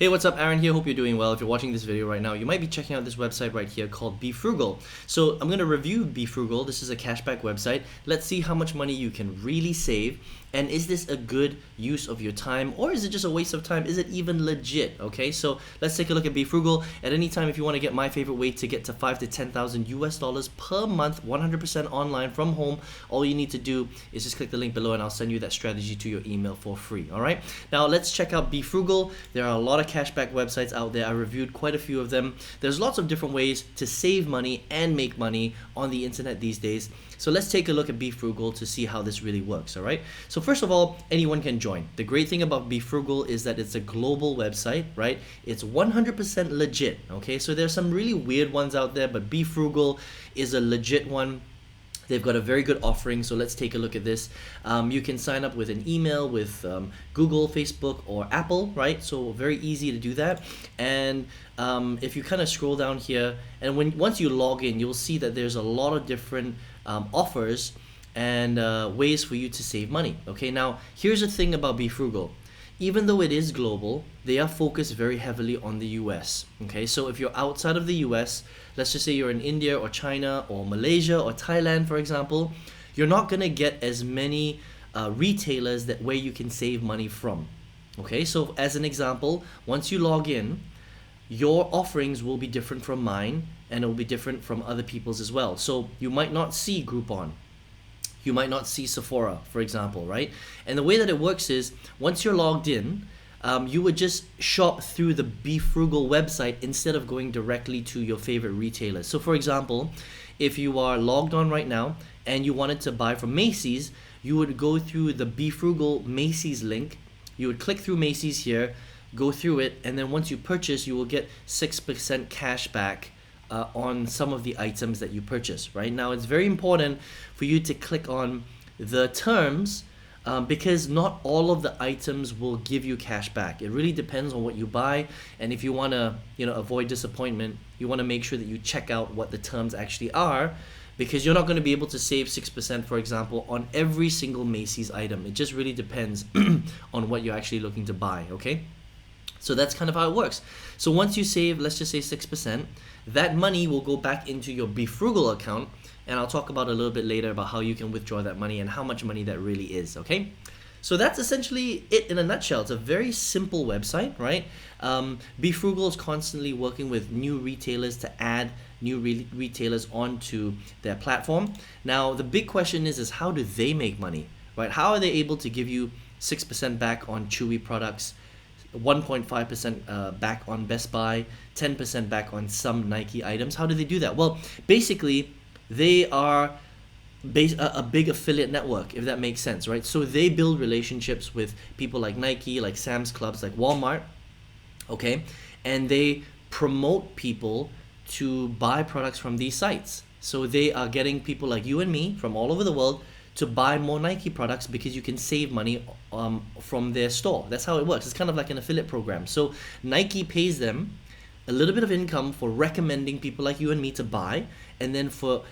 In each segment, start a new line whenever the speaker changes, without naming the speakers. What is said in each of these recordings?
Hey, what's up? Aaron here. Hope you're doing well. If you're watching this video right now, you might be checking out this website right here called BeFrugal. So I'm going to review BeFrugal. This is a cashback website. Let's see how much money you can really save. And is this a good use of your time, or is it just a waste of time? Is it even legit? Okay, so let's take a look at BeFrugal. At any time, if you want to get my favorite way to get to 5 to 10,000 US dollars per month, 100% online from home, all you need to do is just click the link below and I'll send you that strategy to your email for free. All right, now let's check out BeFrugal. There are a lot of cashback websites out there. I reviewed quite a few of them. There's lots of different ways to save money and make money on the internet these days. So let's take a look at BeFrugal to see how this really works. All right, so first of all, anyone can join. The great thing about BeFrugal is that it's a global website, right? It's 100% legit. Okay, so there's some really weird ones out there, but BeFrugal is a legit one. They've got a very good offering, so let's take a look at this. You can sign up with an email with Google, Facebook, or Apple, right? So very easy to do that. And if you kind of scroll down here, and once you log in, you'll see that there's a lot of different offers and ways for you to save money. Okay, now here's the thing about BeFrugal. Even though it is global, they are focused very heavily on the US. Okay, so if you're outside of the US, let's just say you're in India or China or Malaysia or Thailand, for example, you're not gonna get as many retailers where you can save money from. Okay, so as an example, once you log in, your offerings will be different from mine, and it will be different from other people's as well. So you might not see Groupon. You might not see Sephora, for example, right? And the way that it works is, once you're logged in, you would just shop through the BeFrugal website instead of going directly to your favorite retailers. So for example, if you are logged on right now and you wanted to buy from Macy's, you would go through the BeFrugal Macy's link. You would click through Macy's here, go through it, and then once you purchase, you will get 6% cash back on some of the items that you purchase. Right now, it's very important for you to click on the terms because not all of the items will give you cash back. It really depends on what you buy, and if you want to avoid disappointment, you want to make sure that you check out what the terms actually are, because you're not going to be able to save 6%, for example, on every single Macy's item. It just really depends on what you're actually looking to buy. Okay, so that's kind of how it works. So once you save, let's just say 6%, that money will go back into your BeFrugal account, and I'll talk about a little bit later about how you can withdraw that money and how much money that really is. Okay, so that's essentially it in a nutshell. It's a very simple website, right? BeFrugal is constantly working with new retailers to add new retailers onto their platform. Now the big question is how do they make money, right? How are they able to give you 6% back on Chewy products, 1.5% back on Best Buy, 10% back on some Nike items? How do they do that? Well, basically, they are a big affiliate network, if that makes sense, right? So they build relationships with people like Nike, like Sam's Clubs, like Walmart, okay? And they promote people to buy products from these sites. So they are getting people like you and me from all over the world to buy more Nike products because you can save money from their store. That's how it works. It's kind of like an affiliate program. So Nike pays them a little bit of income for recommending people like you and me to buy, and then for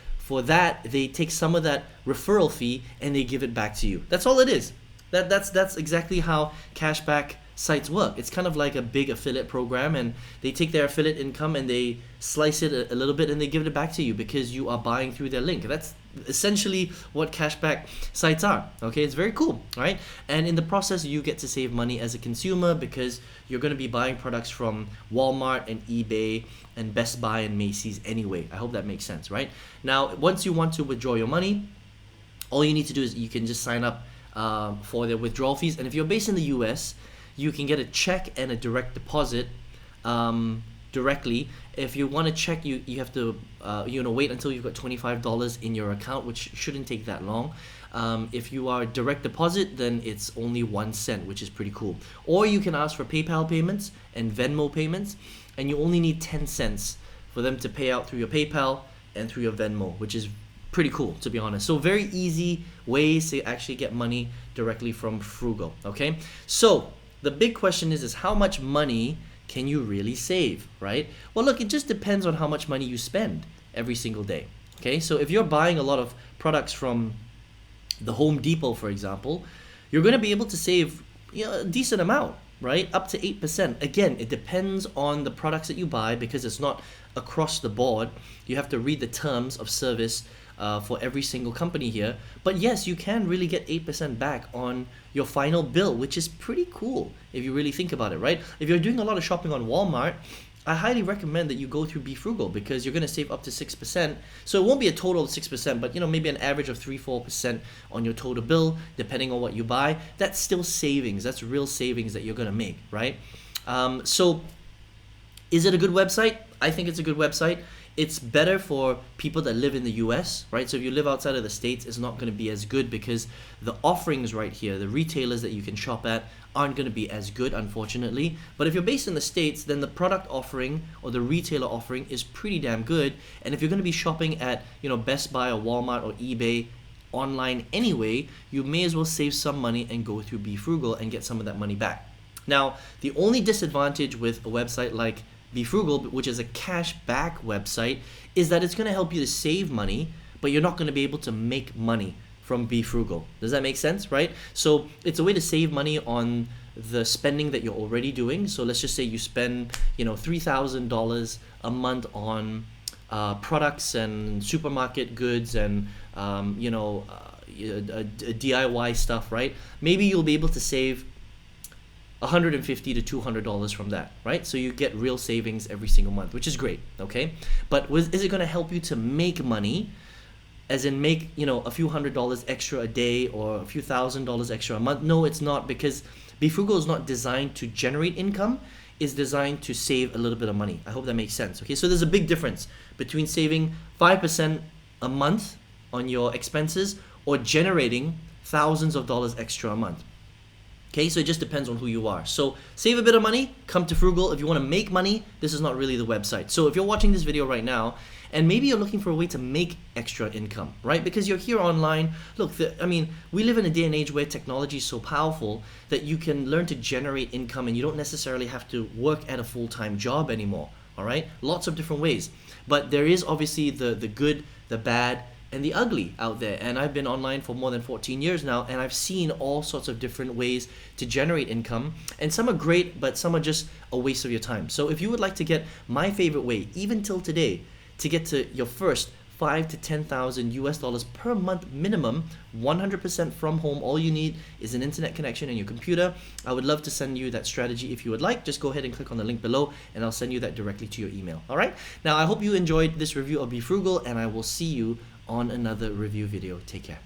that they take some of that referral fee and they give it back to you. That's all it is. That's exactly how cashback sites work. It's kind of like a big affiliate program, and they take their affiliate income and they slice it a little bit and they give it back to you because you are buying through their link. That's essentially what cashback sites are. Okay, it's very cool, right? And in the process, you get to save money as a consumer because you're going to be buying products from Walmart and eBay and Best Buy and Macy's anyway. I hope that makes sense, right? Now, once you want to withdraw your money, all you need to do is you can just sign up for their withdrawal fees. And if you're based in the US, you can get a check and a direct deposit directly. If you want to check, you have to wait until you've got $25 in your account, which shouldn't take that long. If you are direct deposit, then it's only 1 cent, which is pretty cool. Or you can ask for PayPal payments and Venmo payments, and you only need 10 cents for them to pay out through your PayPal and through your Venmo, which is pretty cool, to be honest. So very easy ways to actually get money directly from Frugal. Okay, so the big question is how much money can you really save, right? Well, look, it just depends on how much money you spend every single day. Okay, so if you're buying a lot of products from the Home Depot, for example, you're going to be able to save a decent amount. right? Up to 8%. Again, it depends on the products that you buy because it's not across the board. You have to read the terms of service for every single company here. But yes, you can really get 8% back on your final bill, which is pretty cool if you really think about it, right? If you're doing a lot of shopping on Walmart, I highly recommend that you go through BeFrugal because you're going to save up to 6%. So it won't be a total of 6%, but maybe an average of 3-4% on your total bill, depending on what you buy. That's still savings. That's real savings that you're going to make, right? So is it a good website? I think it's a good website. It's better for people that live in the US, right? So if you live outside of the States, it's not going to be as good because the offerings right here, the retailers that you can shop at, aren't going to be as good, unfortunately. But if you're based in the States, then the product offering or the retailer offering is pretty damn good. And if you're going to be shopping at, Best Buy or Walmart or eBay online anyway, you may as well save some money and go through BeFrugal and get some of that money back. Now, the only disadvantage with a website like BeFrugal, which is a cash back website, is that it's going to help you to save money, but you're not going to be able to make money from BeFrugal. Does that make sense, right? So it's a way to save money on the spending that you're already doing. So let's just say you spend, $3,000 a month on products and supermarket goods and DIY stuff, right? Maybe you'll be able to save $150 to $200 from that, right? So you get real savings every single month, which is great, okay? But is it going to help you to make money? As in make, a few $100s extra a day or a few $1,000s extra a month? No, it's not, because BeFrugal is not designed to generate income. It's designed to save a little bit of money. I hope that makes sense. Okay, so there's a big difference between saving 5% a month on your expenses or generating thousands of dollars extra a month. Okay, so it just depends on who you are. So save a bit of money, come to Frugal. If you want to make money, this is not really the website. So if you're watching this video right now, and maybe you're looking for a way to make extra income, right? Because you're here online. Look, we live in a day and age where technology is so powerful that you can learn to generate income and you don't necessarily have to work at a full-time job anymore, all right? Lots of different ways. But there is obviously the good, the bad, and the ugly out there. And I've been online for more than 14 years now, and I've seen all sorts of different ways to generate income. And some are great, but some are just a waste of your time. So if you would like to get my favorite way, even till today, to get to your first 5 to 10,000 US dollars per month minimum, 100% from home. All you need is an internet connection and your computer. I would love to send you that strategy if you would like. Just go ahead and click on the link below and I'll send you that directly to your email. All right. Now, I hope you enjoyed this review of BeFrugal, and I will see you on another review video. Take care.